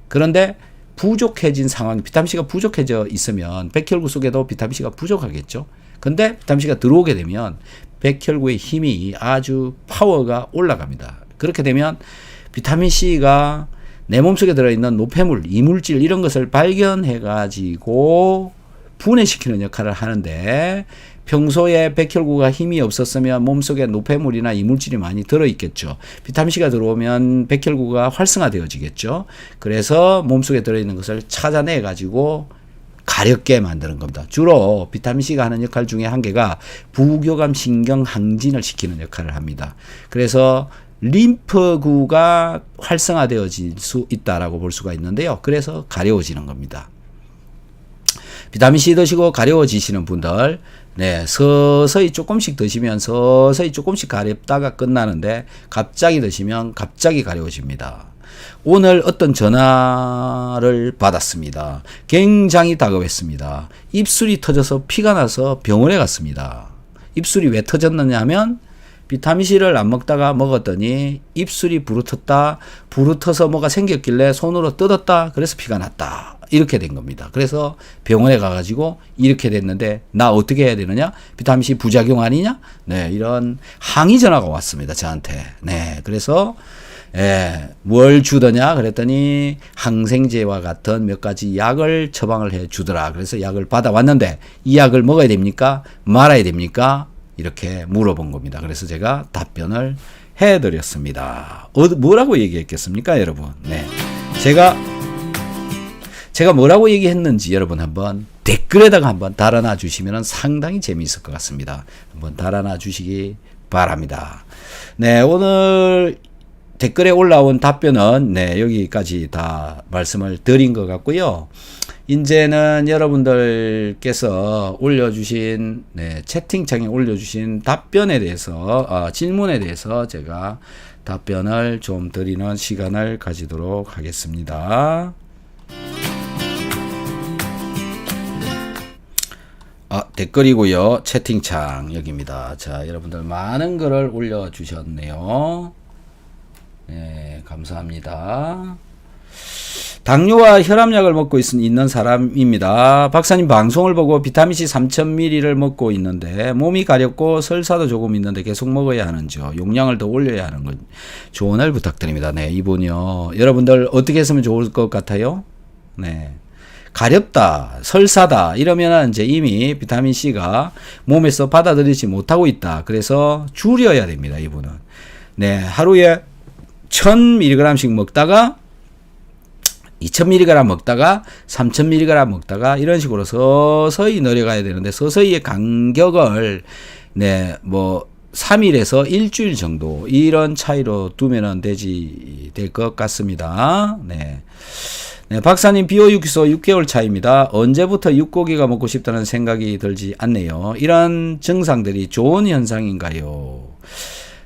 그런데 부족해진 상황, 비타민C가 부족해져 있으면 백혈구 속에도 비타민C가 부족하겠죠. 근데 비타민C가 들어오게 되면 백혈구의 힘이 아주 파워가 올라갑니다. 그렇게 되면 비타민C가 내 몸속에 들어있는 노폐물, 이물질 이런 것을 발견해 가지고 분해시키는 역할을 하는데 평소에 백혈구가 힘이 없었으면 몸속에 노폐물이나 이물질이 많이 들어있겠죠. 비타민C가 들어오면 백혈구가 활성화되어지겠죠. 그래서 몸속에 들어있는 것을 찾아내 가지고 가렵게 만드는 겁니다. 주로 비타민C가 하는 역할 중에 한 개가 부교감 신경 항진을 시키는 역할을 합니다. 그래서 림프구가 활성화되어질 수 있다라고 볼 수가 있는데요. 그래서 가려워지는 겁니다. 비타민C 드시고 가려워지시는 분들, 서서히 조금씩 드시면 서서히 조금씩 가렵다가 끝나는데 갑자기 드시면 갑자기 가려워집니다. 오늘 어떤 전화를 받았습니다. 굉장히 다급했습니다. 입술이 터져서 피가 나서 병원에 갔습니다. 입술이 왜 터졌느냐 하면 비타민C를 안 먹다가 먹었더니 입술이 부르텄다. 부르터서 뭐가 생겼길래 손으로 뜯었다. 그래서 피가 났다. 이렇게 된 겁니다. 그래서 병원에 가가지고 이렇게 됐는데 나 어떻게 해야 되느냐? 비타민C 부작용 아니냐? 네, 이런 항의 전화가 왔습니다. 저한테. 네, 그래서 뭘 주더냐? 그랬더니 항생제와 같은 몇 가지 약을 처방을 해 주더라. 그래서 약을 받아왔는데 이 약을 먹어야 됩니까? 말아야 됩니까? 이렇게 물어본 겁니다. 그래서 제가 답변을 해드렸습니다. 뭐라고 얘기했겠습니까, 여러분? 네, 제가 뭐라고 얘기했는지 여러분 한번 댓글에다가 한번 달아놔 주시면 상당히 재미있을 것 같습니다. 한번 달아놔 주시기 바랍니다. 네, 오늘 댓글에 올라온 답변은 네, 여기까지 다 말씀을 드린 것 같고요. 이제는 여러분들께서 올려주신 채팅창에 올려주신 답변에 대해서 질문에 대해서 제가 답변을 좀 드리는 시간을 가지도록 하겠습니다. 댓글이고요. 채팅창 여기입니다. 자, 여러분들 많은 글을 올려주셨네요. 네, 감사합니다. 당뇨와 혈압약을 먹고 있는 사람입니다. 박사님 방송을 보고 비타민C 3000ml를 먹고 있는데 몸이 가렵고 설사도 조금 있는데 계속 먹어야 하는지요? 용량을 더 올려야 하는 건 조언을 부탁드립니다. 네, 이분요. 여러분들 어떻게 했으면 좋을 것 같아요? 네. 가렵다, 설사다 이러면은 이제 이미 비타민C가 몸에서 받아들이지 못하고 있다. 그래서 줄여야 됩니다. 이분은. 네, 하루에 1000mg씩 먹다가 2000mg 먹다가 3000mg 먹다가 이런 식으로 서서히 내려가야 되는데 서서히의 간격을 네, 뭐 3일에서 일주일 정도 이런 차이로 두면은 될 것 같습니다. 네. 네, 박사님 비호육소 6개월 차입니다. 언제부터 육고기가 먹고 싶다는 생각이 들지 않네요. 이런 증상들이 좋은 현상인가요?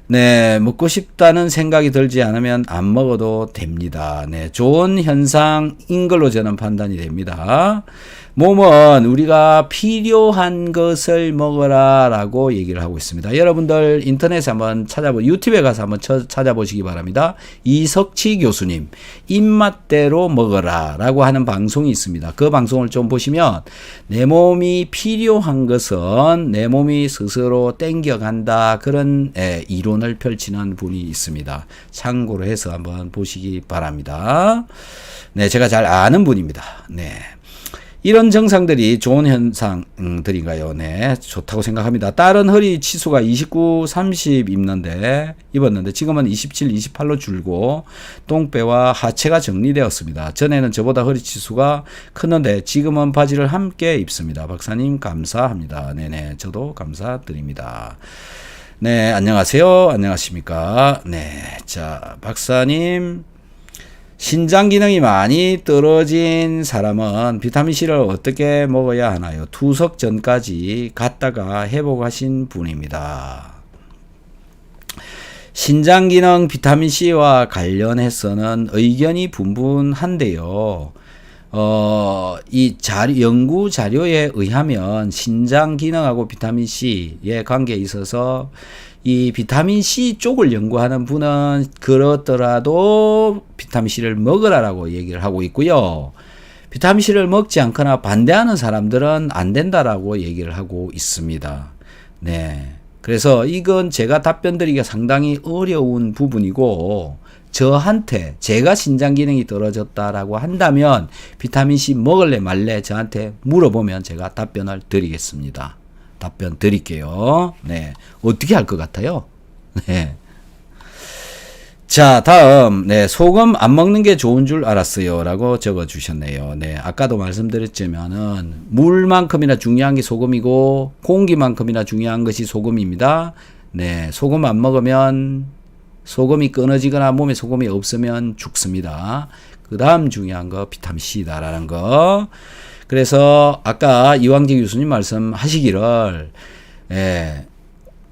네, 먹고 싶다는 생각이 들지 않으면 안 먹어도 됩니다. 네, 좋은 현상인 걸로 저는 판단이 됩니다. 몸은 우리가 필요한 것을 먹어라 라고 얘기를 하고 있습니다. 여러분들 인터넷에 한번 유튜브에 가서 한번 찾아보시기 바랍니다. 이석치 교수님 입맛대로 먹어라 라고 하는 방송이 있습니다. 그 방송을 좀 보시면 내 몸이 필요한 것은 내 몸이 스스로 땡겨간다 그런 이론을 펼치는 분이 있습니다. 참고로 해서 한번 보시기 바랍니다. 네, 제가 잘 아는 분입니다. 네. 이런 증상들이 좋은 현상들인가요? 네, 좋다고 생각합니다. 딸은 허리 치수가 29, 30 입었는데 지금은 27, 28로 줄고 똥배와 하체가 정리되었습니다. 전에는 저보다 허리 치수가 컸는데 지금은 바지를 함께 입습니다. 박사님 감사합니다. 네네, 저도 감사드립니다. 네, 안녕하세요. 안녕하십니까? 네, 자, 박사님. 신장 기능이 많이 떨어진 사람은 비타민C를 어떻게 먹어야 하나요? 투석 전까지 갔다가 회복하신 분입니다. 신장 기능 비타민C와 관련해서는 의견이 분분한데요. 연구 자료에 의하면 신장 기능하고 비타민C의 관계에 있어서 이 비타민C 쪽을 연구하는 분은 그렇더라도 비타민C를 먹으라라고 얘기를 하고 있고요. 비타민C를 먹지 않거나 반대하는 사람들은 안 된다라고 얘기를 하고 있습니다. 네. 그래서 이건 제가 답변 드리기가 상당히 어려운 부분이고 저한테 제가 신장 기능이 떨어졌다라고 한다면 비타민C 먹을래 말래 저한테 물어보면 제가 답변을 드리겠습니다. 답변 드릴게요. 네. 어떻게 할 것 같아요? 네. 자, 다음. 네. 소금 안 먹는 게 좋은 줄 알았어요. 라고 적어 주셨네요. 네. 아까도 말씀드렸지만은 물만큼이나 중요한 게 소금이고 공기만큼이나 중요한 것이 소금입니다. 네. 소금 안 먹으면 소금이 끊어지거나 몸에 소금이 없으면 죽습니다. 그 다음 중요한 거 비타민C다라는 거. 그래서 아까 이왕재 교수님 말씀하시기를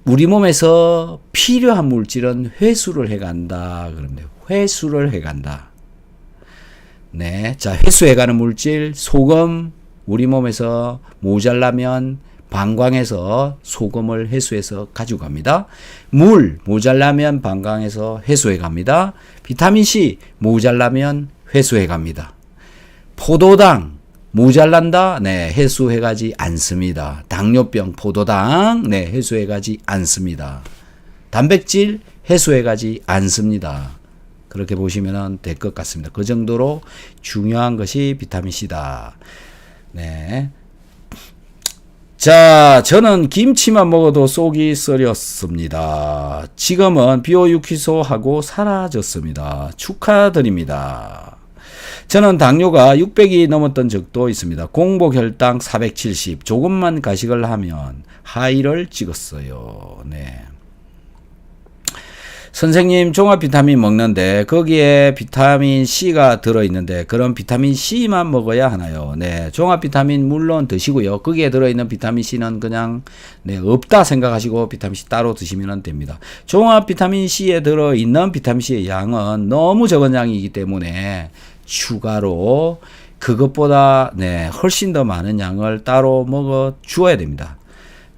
우리 몸에서 필요한 물질은 회수를 해간다. 그런데 회수를 해간다. 네, 자 회수해가는 물질 소금 우리 몸에서 모자라면 방광에서 소금을 해소해서 가지고 갑니다. 물 모자라면 방광에서 해소해 갑니다. 비타민C 모자라면 회수해 갑니다. 포도당 모자란다? 네, 해소해 가지 않습니다. 당뇨병 포도당 네, 해소해 가지 않습니다. 단백질 해소해 가지 않습니다. 그렇게 보시면 될 것 같습니다. 그 정도로 중요한 것이 비타민C다. 네. 자, 저는 김치만 먹어도 속이 쓰렸습니다. 지금은 비오유키소하고 사라졌습니다. 축하드립니다. 저는 당뇨가 600이 넘었던 적도 있습니다. 공복 혈당 470. 조금만 가식을 하면 하이를 찍었어요. 네. 선생님 종합 비타민 먹는데 거기에 비타민 C가 들어있는데 그럼 비타민 C만 먹어야 하나요? 네, 종합 비타민 물론 드시고요. 거기에 들어있는 비타민 C는 그냥 네, 없다 생각하시고 비타민 C 따로 드시면 됩니다. 종합 비타민 C에 들어있는 비타민 C의 양은 너무 적은 양이기 때문에 추가로 그것보다 네, 훨씬 더 많은 양을 따로 먹어 주어야 됩니다.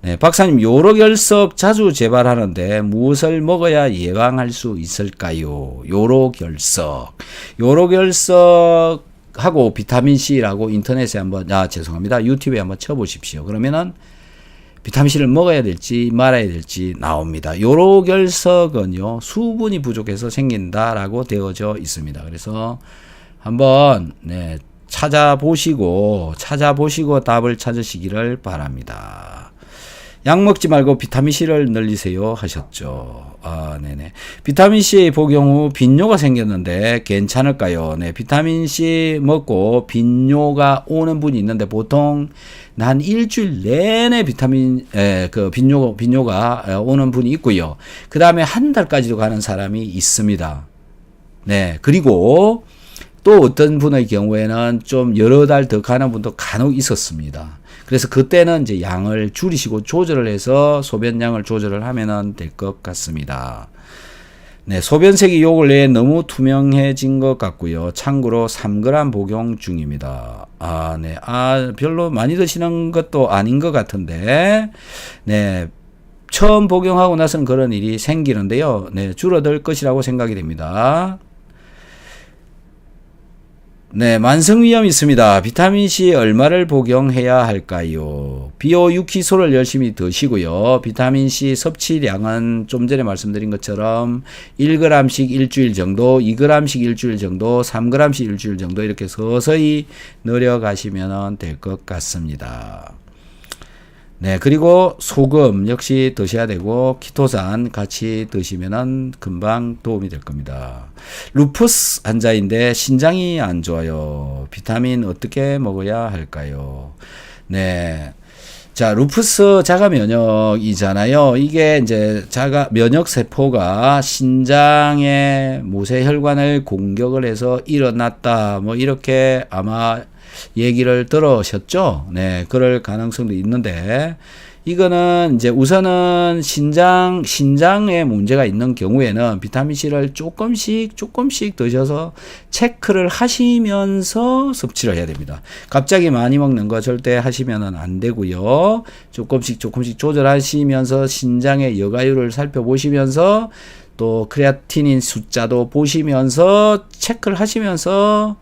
네, 박사님 요로결석 자주 재발하는데 무엇을 먹어야 예방할 수 있을까요? 요로결석하고 비타민C라고 인터넷에 한번 죄송합니다. 유튜브에 한번 쳐보십시오. 그러면은 비타민C를 먹어야 될지 말아야 될지 나옵니다. 요로결석은요 수분이 부족해서 생긴다라고 되어져 있습니다. 그래서 한번 네, 찾아보시고 답을 찾으시기를 바랍니다. 약 먹지 말고 비타민C를 늘리세요 하셨죠. 아, 네네. 비타민C 복용 후 빈뇨가 생겼는데 괜찮을까요? 네, 비타민C 먹고 빈뇨가 오는 분이 있는데 보통 한 일주일 내내 빈뇨가 오는 분이 있고요. 그 다음에 한 달까지도 가는 사람이 있습니다. 네, 그리고 또 어떤 분의 경우에는 좀 여러 달 더 가는 분도 간혹 있었습니다. 그래서 그때는 이제 양을 줄이시고 조절을 해서 소변량을 조절을 하면 될 것 같습니다. 네, 소변색이 요 근래에 너무 투명해진 것 같고요. 참고로 3g 복용 중입니다. 아, 네. 별로 많이 드시는 것도 아닌 것 같은데, 네. 처음 복용하고 나서는 그런 일이 생기는데요. 네, 줄어들 것이라고 생각이 됩니다. 네, 만성 위염이 있습니다. 비타민C 얼마를 복용해야 할까요? 비오유키소를 열심히 드시고요. 비타민C 섭취량은 좀 전에 말씀드린 것처럼 1g씩 일주일 정도, 2g씩 일주일 정도, 3g씩 일주일 정도 이렇게 서서히 늘려가시면 될 것 같습니다. 네, 그리고 소금 역시 드셔야 되고 키토산 같이 드시면은 금방 도움이 될 겁니다. 루푸스 환자인데 신장이 안 좋아요. 비타민 어떻게 먹어야 할까요? 네. 자, 루푸스 자가 면역이잖아요. 이게 이제 자가 면역 세포가 신장의 모세혈관을 공격을 해서 일어났다. 뭐 이렇게 아마 얘기를 들으셨죠? 네, 그럴 가능성도 있는데, 이거는 이제 우선은 신장에 문제가 있는 경우에는 비타민C를 조금씩 드셔서 체크를 하시면서 섭취를 해야 됩니다. 갑자기 많이 먹는 거 절대 하시면은 안 되고요. 조금씩 조절하시면서 신장의 여가율을 살펴보시면서 또 크레아티닌 숫자도 보시면서 체크를 하시면서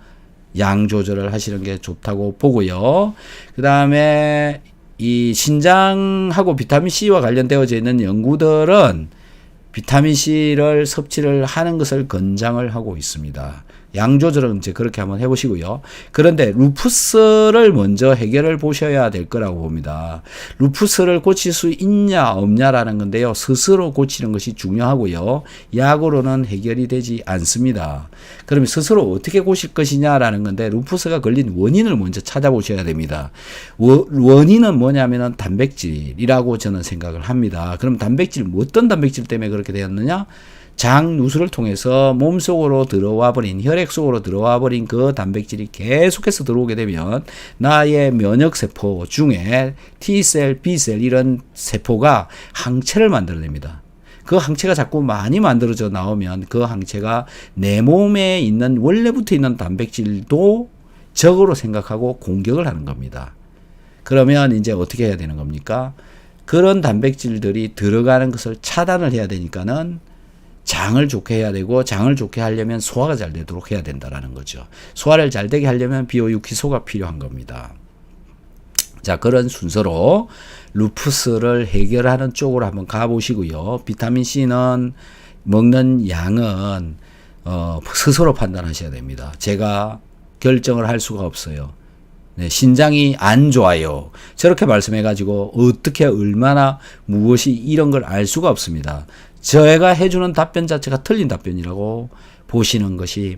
양 조절을 하시는 게 좋다고 보고요. 그 다음에 이 신장하고 비타민C와 관련되어져 있는 연구들은 비타민C를 섭취를 하는 것을 권장을 하고 있습니다. 양 조절은 이제 그렇게 한번 해보시고요. 그런데 루푸스를 먼저 해결을 보셔야 될 거라고 봅니다. 루푸스를 고칠 수 있냐 없냐라는 건데요. 스스로 고치는 것이 중요하고요. 약으로는 해결이 되지 않습니다. 그러면 스스로 어떻게 고칠 것이냐라는 건데 루푸스가 걸린 원인을 먼저 찾아보셔야 됩니다. 원인은 뭐냐면은 단백질이라고 저는 생각을 합니다. 그럼 단백질, 어떤 단백질 때문에 그렇게 되었느냐? 장 누수를 통해서 몸속으로 들어와 버린, 혈액 속으로 들어와 버린 그 단백질이 계속해서 들어오게 되면 나의 면역세포 중에 T셀, B셀 이런 세포가 항체를 만들어냅니다. 그 항체가 자꾸 많이 만들어져 나오면 그 항체가 내 몸에 있는 원래부터 있는 단백질도 적으로 생각하고 공격을 하는 겁니다. 그러면 이제 어떻게 해야 되는 겁니까? 그런 단백질들이 들어가는 것을 차단을 해야 되니까는 장을 좋게 해야 되고, 장을 좋게 하려면 소화가 잘 되도록 해야 된다라는 거죠. 소화를 잘 되게 하려면 비오유키소가 필요한 겁니다. 자, 그런 순서로 루푸스를 해결하는 쪽으로 한번 가보시고요. 비타민C는 먹는 양은 스스로 판단하셔야 됩니다. 제가 결정을 할 수가 없어요. 네, 신장이 안 좋아요. 저렇게 말씀해가지고 어떻게 얼마나 무엇이 이런 걸 알 수가 없습니다. 제가 해주는 답변 자체가 틀린 답변이라고 보시는 것이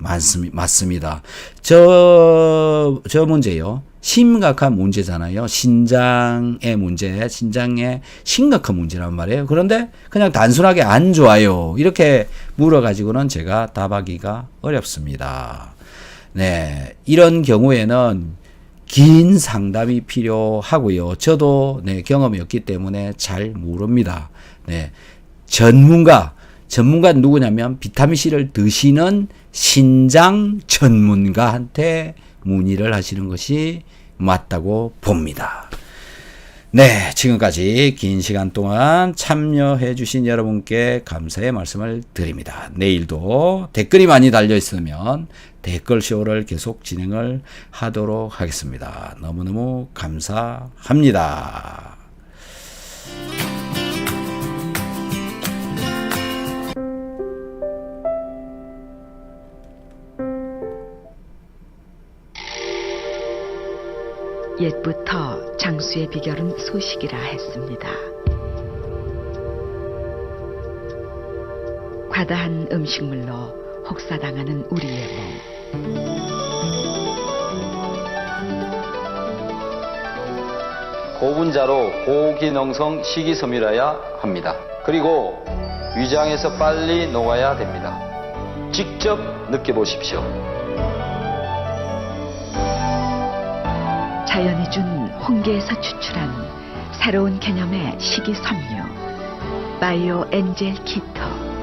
맞습니다. 저 문제요. 심각한 문제잖아요. 신장의 문제, 신장의 심각한 문제란 말이에요. 그런데 그냥 단순하게 안 좋아요. 이렇게 물어가지고는 제가 답하기가 어렵습니다. 네, 이런 경우에는 긴 상담이 필요하고요. 저도 네, 경험이 없기 때문에 잘 모릅니다. 네, 전문가는 누구냐면 비타민C를 드시는 신장 전문가한테 문의를 하시는 것이 맞다고 봅니다. 네, 지금까지 긴 시간 동안 참여해 주신 여러분께 감사의 말씀을 드립니다. 내일도 댓글이 많이 달려 있으면 댓글쇼를 계속 진행을 하도록 하겠습니다. 너무너무 감사합니다. 옛부터 장수의 비결은 소식이라 했습니다. 과다한 음식물로 혹사당하는 우리의 몸. 고분자로 고기농성 식이섬유라야 합니다. 그리고 위장에서 빨리 녹아야 됩니다. 직접 느껴보십시오. 자연이 준 홍게에서 추출한 새로운 개념의 식이섬유 바이오 엔젤 키토.